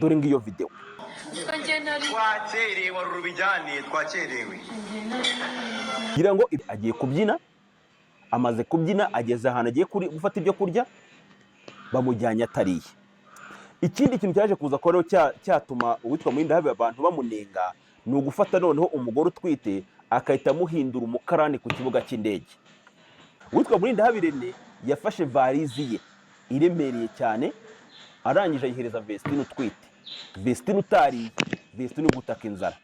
dore ngiyo video. Twakerewe rubijyane twakerewe. Ngira ngo agiye kubyina, amaze kubyina ageze ahantu agiye gufata ibyo kurya, bamujyanye atariye. Ikindi kintu cyaje kuza ko rero cyatuma uwitwa Murindahabi abantu bamunenga ni ugufata noneho umugore utwite akahita amuhindura umukarani ku kibuga cy'indege. Uwitwa Murindahabi Rene yafashe varizi ye iremereye cyane, arangije ayihereza Vestine utwite. Vestine utariye, Vestine ugutaka inzara.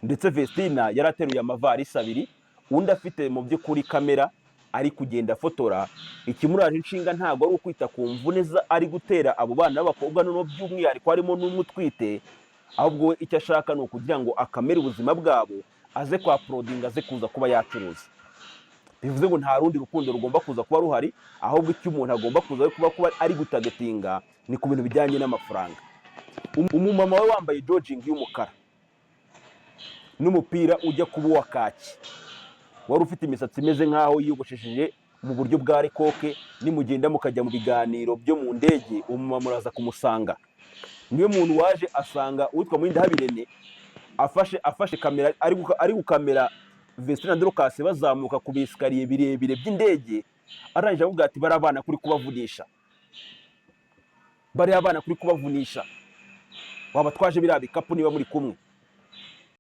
Ndetse Vestine yarateruye amavarisi abiri, undi afite mu by'ukuri kamera ari kugenda afotora. Ikimuraje inshinga ntago ari ukwita ku mvune ari gutera abo bana b'abakobwa no by'umwihariko harimo n'umutwite, ahubwo we icyo ashaka ni ukugira ngo akamere ubuzima bwabo aze kwa prodinga aze kuza kuba yacuruza. Bivuze ngo nta rundi rukundo rugomba kuza kuba ruhari, ahubwo icyo umuntu agomba kuza kuba ari gutagetinga ni ku bintu bijyanye n'amafaranga. Umumama we wambaye jogging y'umukara n'umupira ujya kuba uwa kaki, wari ufite imisatsi imeze nk'aho yiyogoshesheje mu buryo bwa rekoke, nimugenda mukajya mu biganiro byo mu ndege umumama uraza kumusanga. Niwe muntu waje asanga uwitwa Murindahabi Rene afashe kamera ari gukamera Vestine na Dorcas bazamuka ku bisikariye birebire by'indege, arangije avuga ati bari abana kuri kubavunisha, waba twaje biriya bikapu niba muri kumwe.